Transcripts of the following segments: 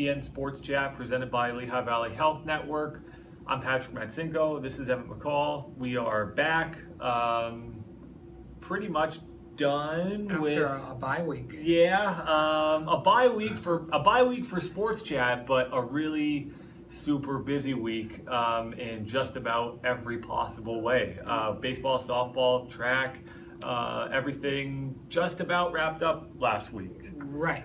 tnSportsChat presented by Lehigh Valley Health Network. I'm Patrick Matsinko. This is Emmett McCall. We are back, pretty much done after a bye week. Yeah, a bye week for Sports Chat, but a really super busy week in just about every possible way. Baseball, softball, track, everything just about wrapped up last week. Right.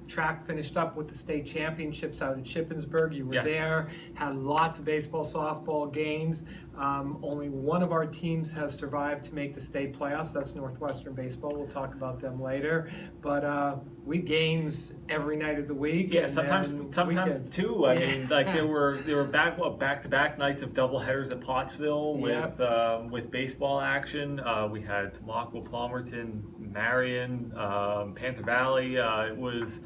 Track finished up with the state championships out in Shippensburg. You were Yes. there, had lots of baseball, softball games. Only one of our teams has survived to make the state playoffs. That's Northwestern Baseball. We'll talk about them later. But we games every night of the week. Yeah, and sometimes weekends. two. I mean, like they were back-to-back nights of doubleheaders at Pottsville with baseball action. We had Tamaqua, Palmerton, Marion, Panther Valley. It was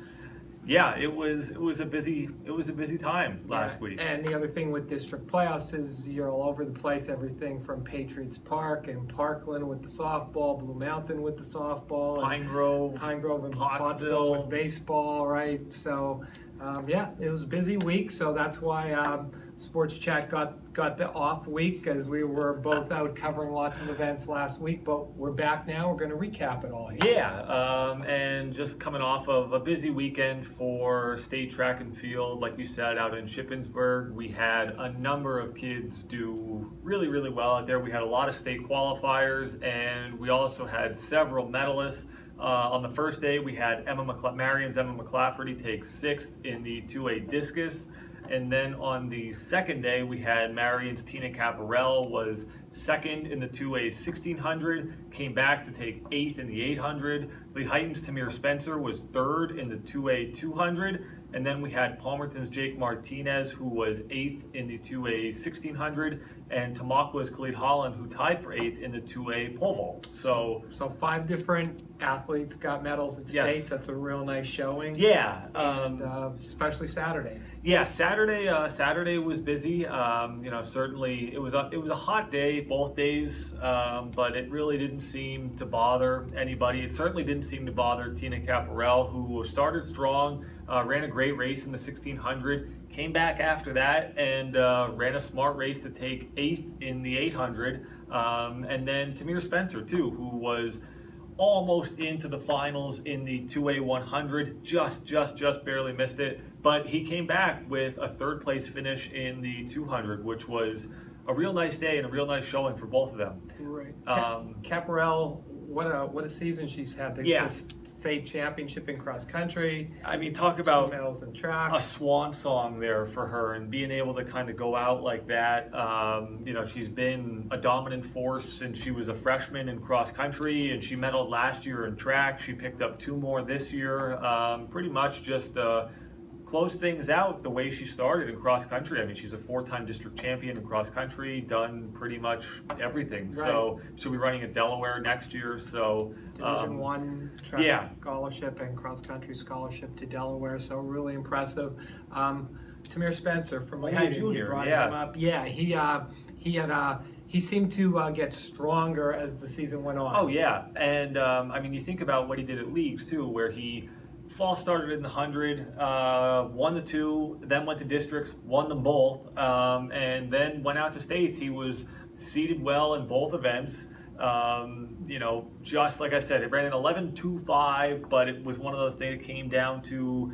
a busy time last week. And the other thing with district playoffs is you're all over the place. Everything from Patriots Park and Parkland with the softball, Blue Mountain with the softball, Pine Grove, and Pottsville with baseball, right? So it was a busy week. So that's why Sports Chat got the off week, as we were both out covering lots of events last week. But we're back now. We're going to recap it all here. Yeah, and just coming off of a busy weekend for state track and field, like you said, out in Shippensburg. We had a number of kids do really, really well out there. We had a lot of state qualifiers, and we also had several medalists. On the first day, we had Marion's Emma McClafferty take 6th in the 2A discus. And then on the second day, we had Marion's Tina Caparel was 2nd in the 2A 1600, came back to take 8th in the 800. Lehighton's Tamir Spencer was 3rd in the 2A 200. And then we had Palmerton's Jake Martinez, who was 8th in the 2A 1600, and Tamaqua's Khalid Holland, who tied for 8th in the 2A pole vault. So 5 different athletes got medals at Yes. states. That's a real nice showing. Yeah, and especially Saturday. Yeah, Saturday was busy. Certainly it was a hot day both days, but it really didn't seem to bother anybody. It certainly didn't seem to bother Tina Caparel, who started strong, ran a great race in the 1600, came back after that and ran a smart race to take 8th in the 800, and then Tamir Spencer too, who was almost into the finals in the 2A 100, just barely missed it, but he came back with a 3rd place finish in the 200, which was a real nice day and a real nice showing for both of them. Right. Caparel, what a season she's had. The state championship in cross country. I mean, talk about medals in track. A swan song there for her, and being able to kind of go out like that. She's been a dominant force since she was a freshman in cross country, and she medaled last year in track. She picked up 2 more this year. Pretty much just close things out the way she started in cross country. I mean, she's a 4-time district champion in cross country, done pretty much everything. Right. So she'll be running at Delaware next year. So Division 1 track scholarship and cross country scholarship to Delaware. So really impressive. Tamir Spencer from Lehigh Junior brought him up. Yeah, he seemed to get stronger as the season went on. Oh yeah, and you think about what he did at leagues too, where he fall started in the 100, won the 2, then went to districts, won them both, and then went out to states. He was seeded well in both events. Just like I said, it ran an 11.25, but it was one of those things that came down to,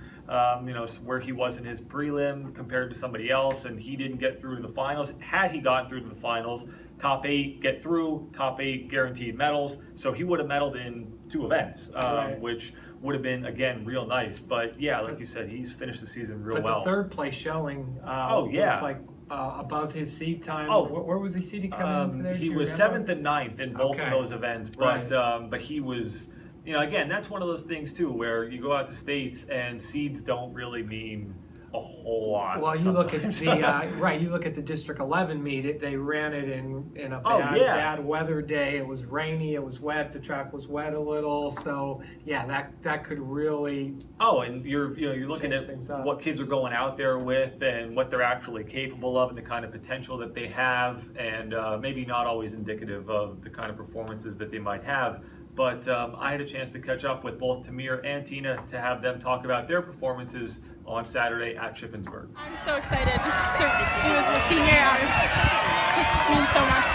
where he was in his prelim compared to somebody else, and he didn't get through to the finals. Had he gotten through to the finals, top 8 get through, top 8 guaranteed medals, so he would have medaled in 2 events, which would have been, again, real nice. But yeah, like you said, he's finished the season real well. But the 3rd place showing was like above his seed time. Where was he seeded coming into there? He was 7th and 9th in both of those events. But but he was, again, that's one of those things too, where you go out to states and seeds don't really mean a whole lot. Well, you look at the you look at the District 11 meet. They ran it in a bad weather day. It was rainy. It was wet. The track was wet a little. So yeah, that could really. Oh, and you're looking at what kids are going out there with and what they're actually capable of and the kind of potential that they have, and maybe not always indicative of the kind of performances that they might have. but I had a chance to catch up with both Tamir and Tina to have them talk about their performances on Saturday at Shippensburg. I'm so excited just to do as a senior. It just means so much.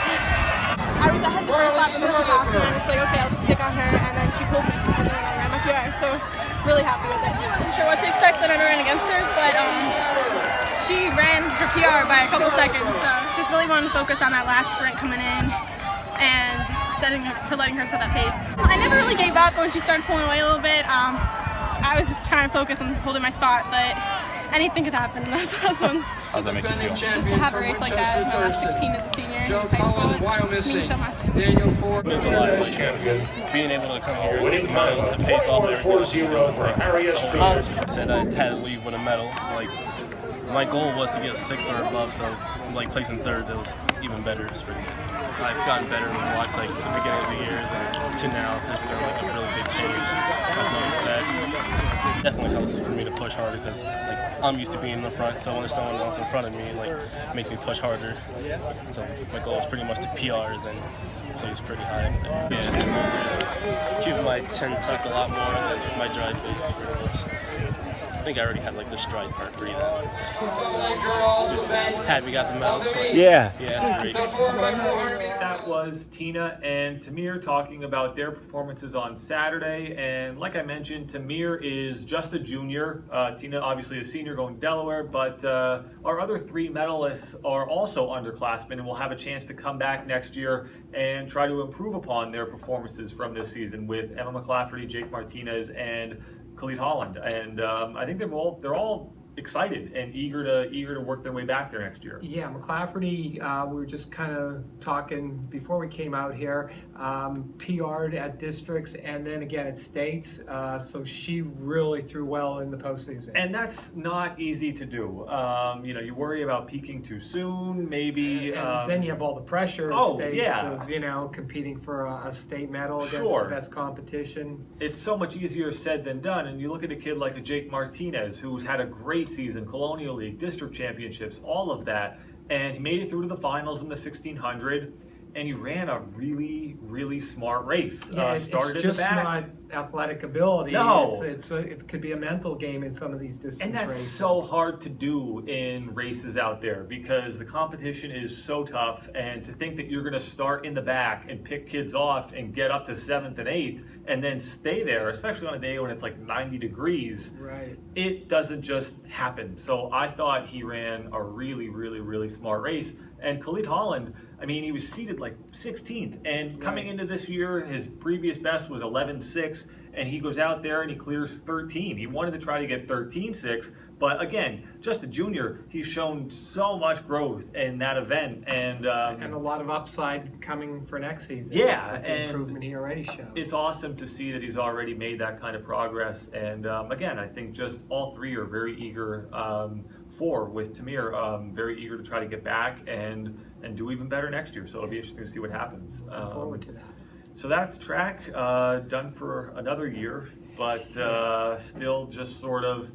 I was ahead the first lap and then she passed me and I was like, okay, I'll just stick on her, and then she pulled me and then I ran my PR, so really happy with it. I wasn't sure what to expect and I ran against her, but she ran her PR by a couple seconds, so just really wanted to focus on that last sprint coming in and just letting her set that pace. I never really gave up when she started pulling away a little bit. I was just trying to focus on holding my spot, but anything could happen in those ones. How does that make you feel? Just to have a race like that as my last 16 as a senior in high school, it just means so much. It means a lot. Like, being able to come here with the medal, it pays off everything. I said I had to leave with a medal. Like, my goal was to get 6 or above, so like placing third, it was even better. It's pretty good. I've gotten better when I watched like the beginning of the year than to now. There's been like a really big change. I've noticed that. Definitely helps for me to push harder because like I'm used to being in the front, so when there's someone else in front of me, like makes me push harder. So my goal is pretty much to PR, then place pretty high. Yeah, smoother. Keep my chin tucked a lot more than my dry face, pretty much. I think I already had like the stride part pretty down. So just happy we got the medal. Yeah, it's great. That was Tina and Tamir talking about their performances on Saturday. And like I mentioned, Tamir is just a junior. Tina, obviously a senior going to Delaware, but our other 3 medalists are also underclassmen and will have a chance to come back next year and try to improve upon their performances from this season with Emma McClafferty, Jake Martinez, and Khalid Holland. And I think they're all excited and eager to work their way back there next year. Yeah, McClafferty, we were just kind of talking before we came out here, PR'd at districts and then again at states, so she really threw well in the postseason. And that's not easy to do. You worry about peaking too soon, maybe. And then you have all the pressure in states of, competing for a state medal against the best competition. It's so much easier said than done. And you look at a kid like a Jake Martinez, who's had a great season, Colonial League, district championships, all of that, and he made it through to the finals in the 1600, and he ran a really, really smart race. Yeah, started it's in just the back. not athletic ability. No, it could be a mental game in some of these distance and that's races. so hard to do in races out there because the competition is so tough. And to think that you're going to start in the back and pick kids off and get up to 7th and 8th and then stay there, especially on a day when it's like 90 degrees, right? It doesn't just happen. So I thought he ran a really, really, really smart race. And Khalid Holland, I mean, he was seated like 16th. And coming into this year, his previous best was 11.6. And he goes out there and he clears 13. He wanted to try to get 13.6. But again, just a junior, he's shown so much growth in that event. And a lot of upside coming for next season. Yeah. With the improvement he already showed. It's awesome to see that he's already made that kind of progress. And again, I think just all 3 are very eager with Tamir, very eager to try to get back and do even better next year. So it'll be interesting to see what happens. Looking forward to that. So that's track done for another year, but still just sort of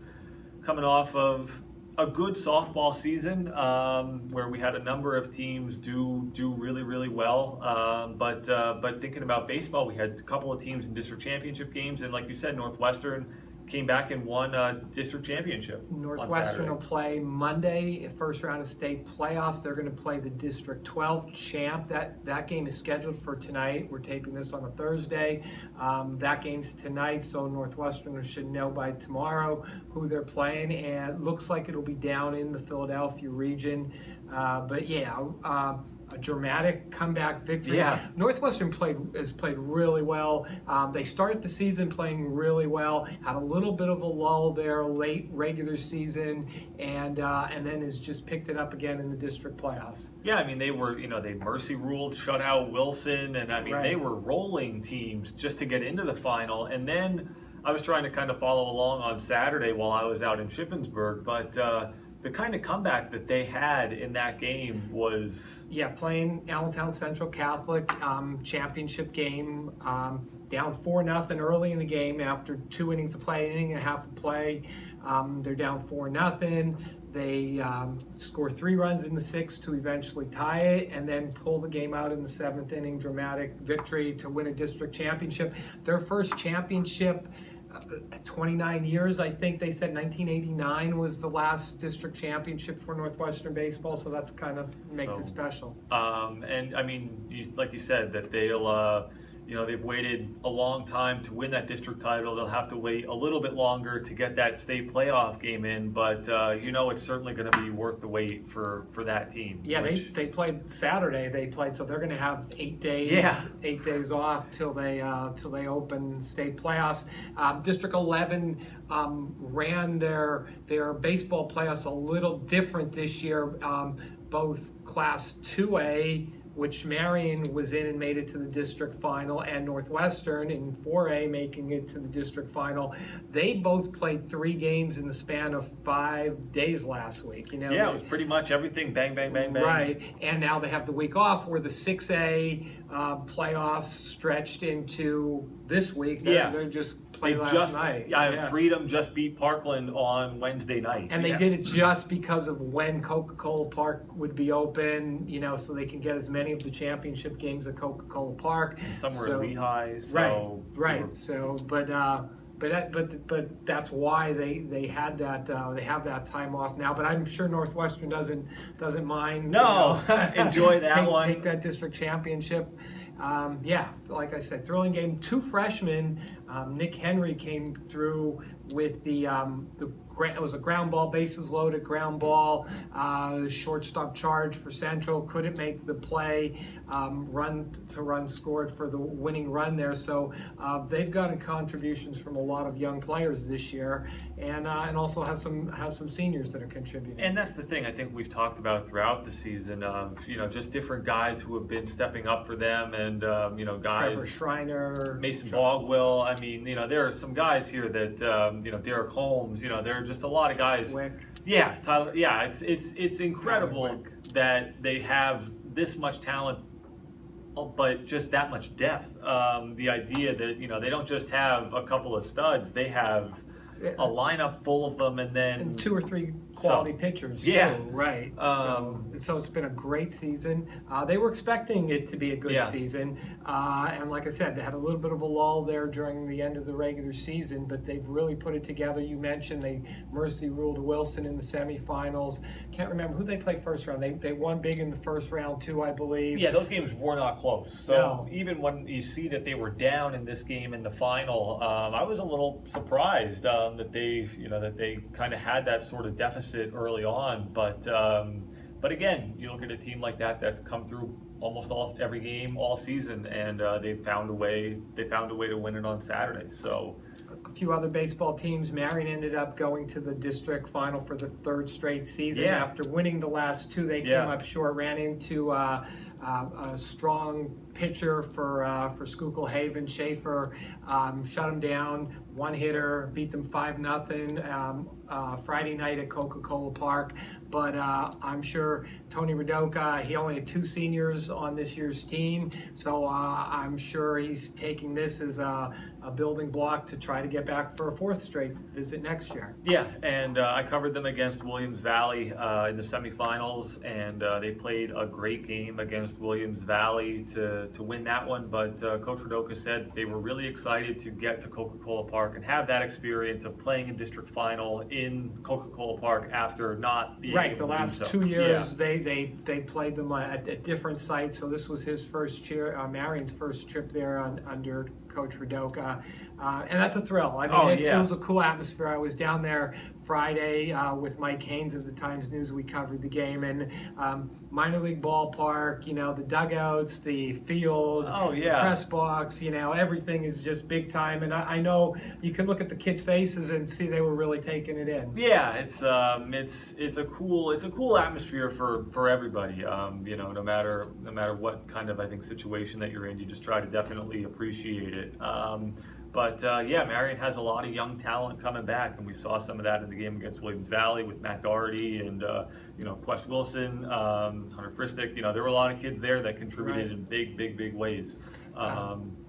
coming off of a good softball season where we had a number of teams do really, really well. But thinking about baseball, we had a couple of teams in district championship games, and like you said, Northwestern came back and won a district championship. Northwestern will play Monday, first round of state playoffs. They're going to play the District 12 champ. That game is scheduled for tonight. We're taping this on a Thursday. That game's tonight, so Northwestern should know by tomorrow who they're playing. And it looks like it'll be down in the Philadelphia region. But yeah, a dramatic comeback victory. Yeah. Northwestern has played really well. They started the season playing really well, had a little bit of a lull there late regular season, and then has just picked it up again in the district playoffs. Yeah, I mean, they were, they mercy ruled, shut out Wilson, and I mean, Right. They were rolling teams just to get into the final. And then I was trying to kind of follow along on Saturday while I was out in Shippensburg, but the kind of comeback that they had in that game was... Yeah, playing Allentown Central Catholic, championship game, down 4-0 early in the game after 2 innings of play, an inning and a half of play. They're down 4-0. They score 3 runs in the 6th to eventually tie it, and then pull the game out in the 7th inning, dramatic victory to win a district championship. Their first championship, 29 years, I think they said 1989 was the last district championship for Northwestern baseball, so that's kind of makes it special. And I mean, like you said, that they'll, they've waited a long time to win that district title. They'll have to wait a little bit longer to get that state playoff game in, but it's certainly going to be worth the wait for that team. Yeah, they played Saturday. So they're going to have 8 days. Yeah. 8 days off till they open state playoffs. District 11 ran their baseball playoffs a little different this year. Both Class 2A, which Marion was in and made it to the district final, and Northwestern in 4A making it to the district final. They both played 3 games in the span of 5 days last week. It was pretty much everything bang, bang, bang, bang. Right, and now they have the week off where the 6A playoffs stretched into this week. They're just played last night. Freedom just beat Parkland on Wednesday night. And they did it just because of when Coca-Cola Park would be open, so they can get as many of the championship games at Coca-Cola Park. And some were in Lehigh. Right. So, but that's why they had that. They have that time off now. But I'm sure Northwestern doesn't mind. No, enjoy that one. Take that district championship. Like I said, thrilling game. 2 freshmen. Nick Henry came through with it was a ground ball, bases loaded ground ball, shortstop charge for Central, couldn't make the play, run scored for the winning run there. So they've gotten contributions from a lot of young players this year, and also has some seniors that are contributing. And that's the thing I think we've talked about throughout the season of just different guys who have been stepping up for them, and guys, Trevor Schreiner, Mason Bogwell. I mean, there are some guys here that Derek Holmes. There are just a lot of guys. Wick. Yeah, Tyler. Yeah, it's incredible that they have this much talent, but just that much depth. The idea that they don't just have a couple of studs; they have a lineup full of them, and then 2 or 3 quality pitchers too, right? So it's been a great season. They were expecting it to be a good season, and like I said, they had a little bit of a lull there during the end of the regular season, but they've really put it together. You mentioned they mercy ruled Wilson in the semifinals. Can't remember who they played first round. They won big in the first round too, I believe. Yeah, those games were not close. So even when you see that they were down in this game in the final, I was a little surprised that they kind of had that sort of deficit early on, but again, you look at a team like that's come through almost every game all season, and they found a way to win it on Saturday. So a few other baseball teams. Marion ended up going to the district final for the 3rd straight season. After winning the last 2, they came up short, ran into a strong pitcher for Schuylkill Haven. Schaefer shut him down, 1 hitter, beat them 5-0 Friday night at Coca-Cola Park. But I'm sure Tony Radoka, he only had 2 seniors on this year's team, so I'm sure he's taking this as a building block to try to get back for a 4th straight visit next year. Yeah, and I covered them against Williams Valley in the semifinals, and they played a great game against Williams Valley to win that one. But Coach Radoka said that they were really excited to get to Coca-Cola Park and have that experience of playing a district final in Coca-Cola Park after not being able the to last do so. 2 years they played them at different sites, so this was his first Marion's first trip there under Coach Radoka, and that's a thrill. I mean, it was a cool atmosphere. I was down there Friday with Mike Haynes of the Times News. We covered the game, and minor league ballpark, the dugouts, the field, the press box, everything is just big time. And I know you could look at the kids' faces and see they were really taking it in. Yeah, it's a cool atmosphere for everybody. No matter what kind of situation that you're in, you just try to definitely appreciate it. But yeah, Marion has a lot of young talent coming back, and we saw some of that in the game against Williams Valley with Matt Doherty and Quest Wilson, Hunter Fristic. There were a lot of kids there that contributed in big ways.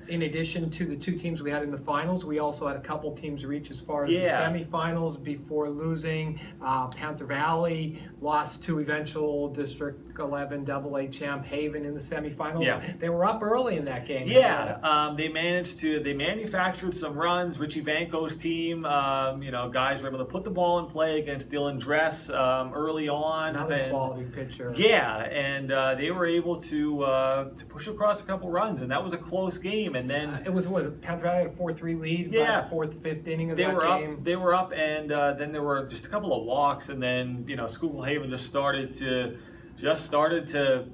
In addition to the 2 teams we had in the finals, we also had a couple teams reach as far as the semifinals before losing. Panther Valley lost to eventual District 11 AA champ Haven in the semifinals. Yeah. They were up early in that game. They manufactured some runs. Richie Vanko's team, guys were able to put the ball in play against Dylan Dress early on. Another quality pitcher. Yeah, and they were able to push across a couple runs, and that was a close game. And then it was Panther Valley had a 4-3 lead. Yeah, by the 4th, 5th inning of that game. They were up, and then there were just a couple of walks, and then Schuylkill Haven just started to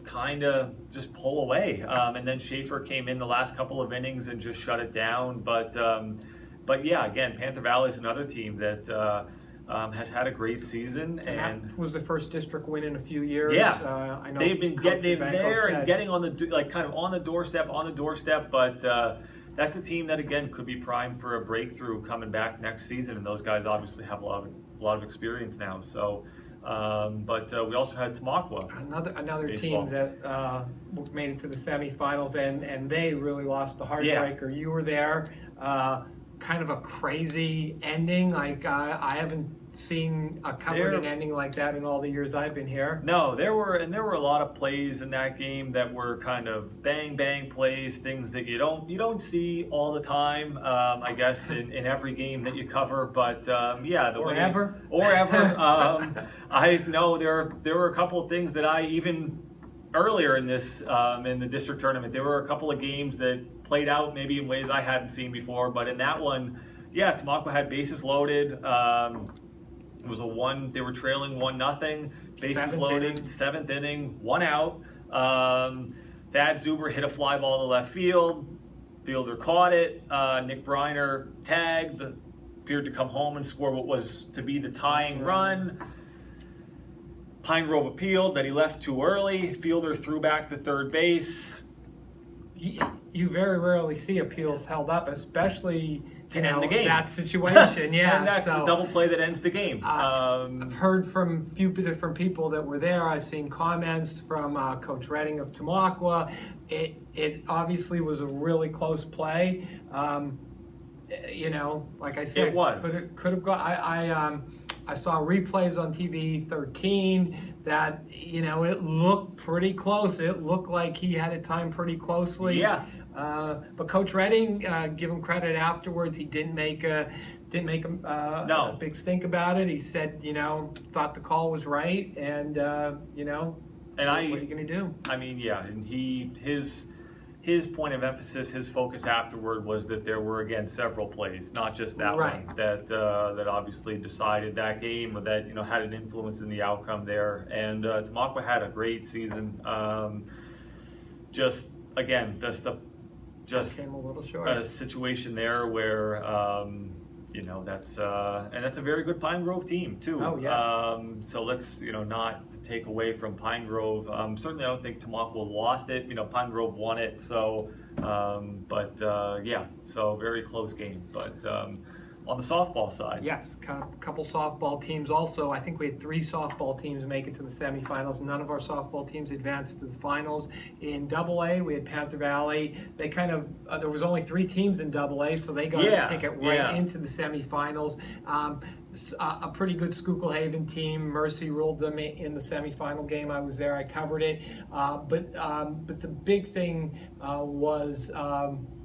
kind of just pull away, and then Schaefer came in the last couple of innings and just shut it down. But yeah, again, Panther Valley is another team that has had a great season, and that was the first district win in a few years. Yeah, I know they've been there and getting on the doorstep. But that's a team that again could be primed for a breakthrough coming back next season, and those guys obviously have a lot of experience now. So, but we also had Tamaqua, another team that made it to the semifinals, and they really lost the heartbreaker. You were there. Kind of a crazy ending. Like I haven't seen a covenant ending like that in all the years I've been here. No, there were a lot of plays in that game that were kind of bang plays, things that you don't see all the time. I guess in every game that you cover, but ever. I know there were a couple of things that I even earlier in this in the district tournament, there were a couple of games that played out maybe in ways I hadn't seen before, but in that one, Tamaqua had bases loaded. It was they were trailing 1-0, bases loaded, 7th inning, 1 out. Thad Zuber hit a fly ball to left field. Fielder caught it. Nick Briner tagged, appeared to come home and score what was to be the tying run. Pine Grove appealed that he left too early. Fielder threw back to third base. You very rarely see appeals held up, especially to end the game. That situation. Yeah, and that's the double play that ends the game. I've heard from a few different people that were there. I've seen comments from Coach Redding of Tamaqua. It obviously was a really close play. Like I said, it was. Could have gone. I saw replays on TV 13 that, it looked pretty close. It looked like he had it timed pretty closely. Yeah. But Coach Redding, give him credit afterwards. He didn't make a big stink about it. He said, thought the call was right, and what are you going to do? I mean, yeah, and his point of emphasis, his focus afterward was that there were, again, several plays, not just that one, that obviously decided that game or that, had an influence in the outcome there. And Tamaqua had a great season. Just came a little short. A situation there where, that's a very good Pine Grove team too. Oh, yes. So let's, not to take away from Pine Grove. Certainly I don't think Tamaqua lost it. Pine Grove won it. So, so very close game. But on the softball side. Yes, a couple softball teams also. I think we had 3 softball teams make it to the semifinals. None of our softball teams advanced to the finals. In AA, we had Panther Valley. They kind of, there was only 3 teams in AA, so they got a ticket right into the semifinals. A pretty good Schuylkill Haven team. Mercy ruled them in the semifinal game. I was there. I covered it. But the big thing was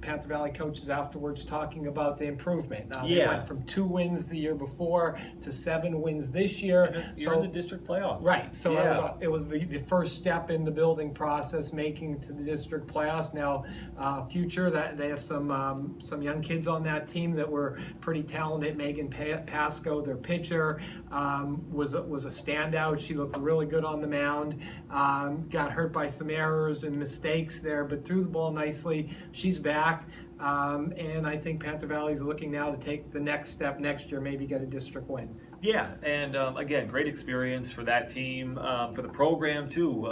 Panther Valley coaches afterwards talking about the improvement. They went from 2 wins the year before to 7 wins this year. You're in the district playoffs. Right. So it was the first step in the building process, making it to the district playoffs. Now, future that they have some young kids on that team that were pretty talented. Megan Pasco, their pitcher, was a standout. She looked really good on the mound. Got hurt by some errors and mistakes there, but threw the ball nicely. She's back. And I think Panther Valley is looking now to take the next step next year, maybe get a district win. Yeah, and again, great experience for that team, for the program too.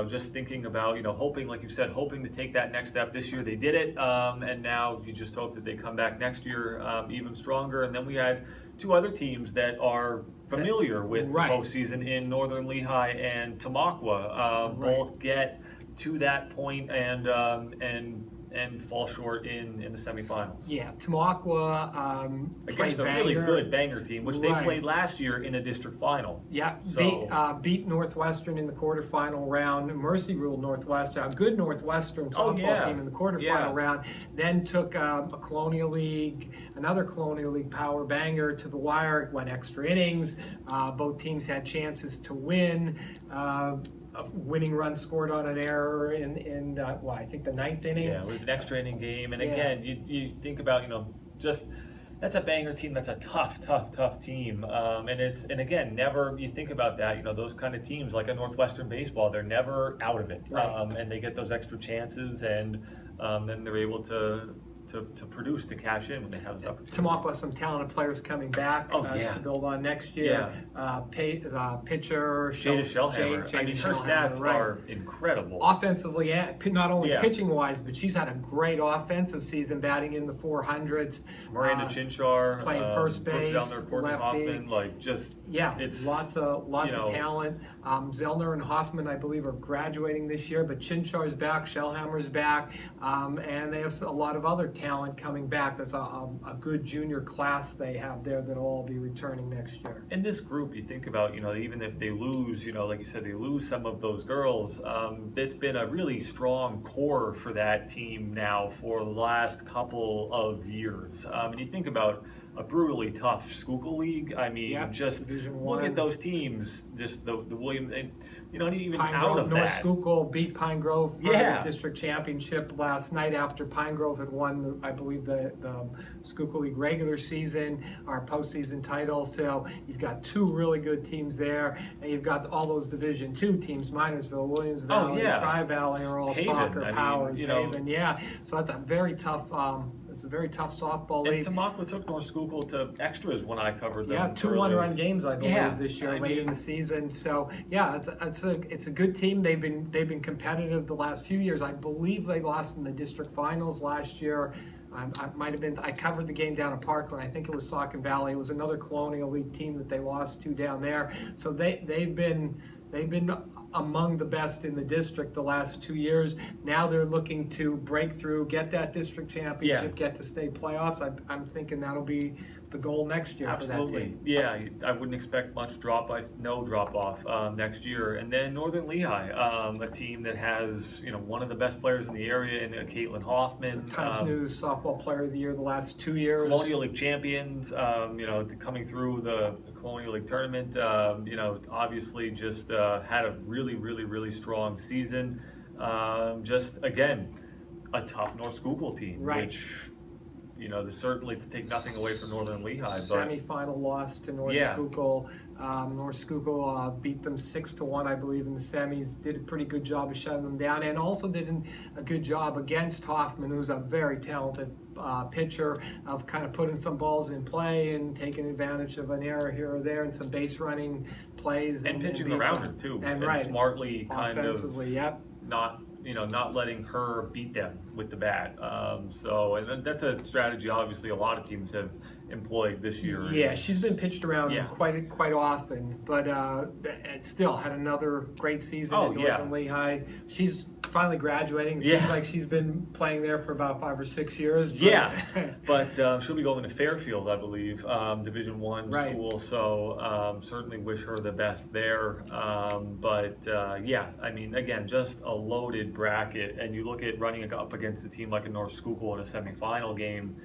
Just thinking about, hoping, like you said, hoping to take that next step. This year they did it, and now you just hope that they come back next year even stronger. And then we had two other teams that are familiar with the postseason in Northern Lehigh and Tamaqua. Both get to that point and fall short in the semifinals. Yeah, Tamaqua against a really good Bangor team, which they played last year in a district final. Yeah, so, beat Northwestern in the quarterfinal round. Mercy ruled Northwestern, a good Northwestern softball team in the quarterfinal round. Then took another Colonial League power, Bangor, to the wire. Went extra innings. Both teams had chances to win. A winning run scored on an error in I think the 9th inning. Yeah, it was an extra inning game. And again, you think about, that's a Bangor team. That's a tough team. And again, never, you think about that, those kind of teams like a Northwestern baseball, they're never out of it. And they get those extra chances, and then they're able to produce, to cash in when they have those opportunities. Tamaqua, some talented players coming back to build on next year. Pitcher Jada Shellhammer. Her stats are incredible. Offensively, not only pitching wise, but she's had a great offensive season, batting in the 400s. Miranda Chinchar playing first base, Courtney Hoffman, it's lots of talent. Zellner and Hoffman, I believe, are graduating this year, but Chinchar's back, Shellhammer's back, and they have a lot of other talent coming back. That's a good junior class they have there that'll all be returning next year. In this group, you think about, even if they lose, like you said, they lose some of those girls, it's been a really strong core for that team now for the last couple of years. And you think about a brutally tough Schuylkill League. I mean, just look at those teams, just the William, and even Pine out Grove, of North that. Schuylkill beat Pine Grove for the district championship last night after Pine Grove had won, I believe, the Schuylkill League regular season, our postseason title. So you've got two really good teams there, and you've got all those Division II teams, Minersville, Williams Valley, Tri-Valley are all soccer powers. Haven, so that's a very tough. It's a very tough softball league. And Tamaqua took North Schuylkill to extras when I covered them. Yeah, 2 one-run games, I believe, this year, late in the season. So it's a good team. They've been competitive the last few years. I believe they lost in the district finals last year. I covered the game down in Parkland. I think it was Saucon Valley. It was another Colonial League team that they lost to down there. So they've been among the best in the district the last 2 years. Now they're looking to break through, get that district championship, get to state playoffs. I'm thinking that'll be the goal next year for that team. Yeah, I wouldn't expect much no drop off next year. And then Northern Lehigh, a team that has one of the best players in the area, in Caitlin Hoffman, Times News Softball Player of the Year the last 2 years. Colonial League champions, coming through the Colonial League tournament. Obviously just had a really strong season. Just again, a tough North Schuylkill team, which. There's certainly, to take nothing away from Northern Lehigh. Semi-final loss to North Schuylkill. North Schuylkill beat them 6-1, I believe, in the semis. Did a pretty good job of shutting them down, and also did a good job against Hoffman, who's a very talented pitcher, of kind of putting some balls in play and taking advantage of an error here or there and some base running plays. And pitching around her, too. And smartly kind of not letting her beat them with the bat. And that's a strategy obviously a lot of teams have employed this year. Yeah, she's been pitched around quite often, but it still had another great season at Northern Lehigh. She's finally graduating. It seems like she's been playing there for about 5 or 6 years. But she'll be going to Fairfield, I believe, Division I school. So certainly wish her the best there. Again, just a loaded bracket. And you look at running up against a team like a North Schuylkill in a semifinal game,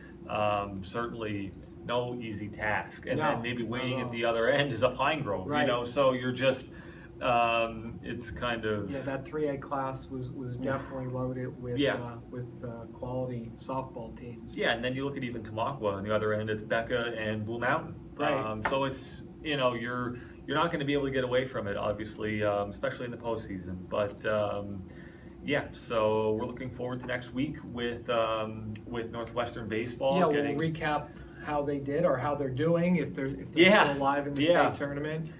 certainly no easy task. And then maybe waiting at the other end is a Pine Grove, so you're just... it's kind of that 3A class was definitely loaded with quality softball teams. And then you look at even Tamaqua on the other end. It's Becca and Blue Mountain. So it's you're not going to be able to get away from it, obviously, especially in the postseason. But so we're looking forward to next week with Northwestern baseball. We'll recap how they did or how they're doing, if they're still alive in the state tournament.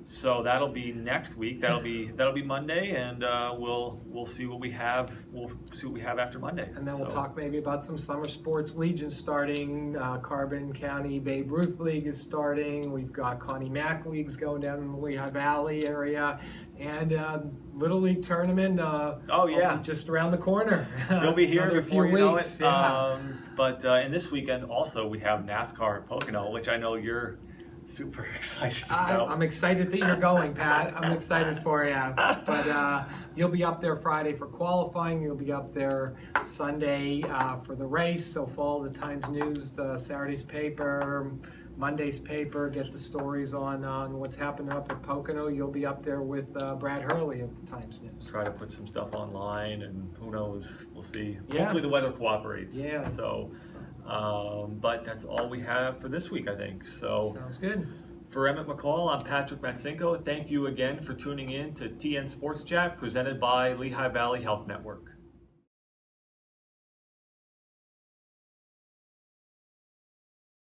So that'll be next week. That'll be Monday, and we'll see what we have. We'll see what we have after Monday. And then we'll talk maybe about some summer sports legions starting. Carbon County Babe Ruth League is starting. We've got Connie Mack leagues going down in the Lehigh Valley area, and Little League tournament. Just around the corner. You'll be here before you know it. Yeah. But in this weekend also we have NASCAR at Pocono, which I know you're super excited about. I'm excited that you're going, Pat. I'm excited for you. But you'll be up there Friday for qualifying. You'll be up there Sunday for the race. So follow the Times News, Saturday's paper, Monday's paper. Get the stories on what's happening up at Pocono. You'll be up there with Brad Hurley of the Times News. Try to put some stuff online, and who knows? We'll see. Yeah. Hopefully the weather cooperates. Yeah. So. But that's all we have for this week, I think. So sounds good. For Emmett, McCall, I'm Patrick Matsinko. Thank you again for tuning in to TN Sports Chat, presented by Lehigh Valley Health Network.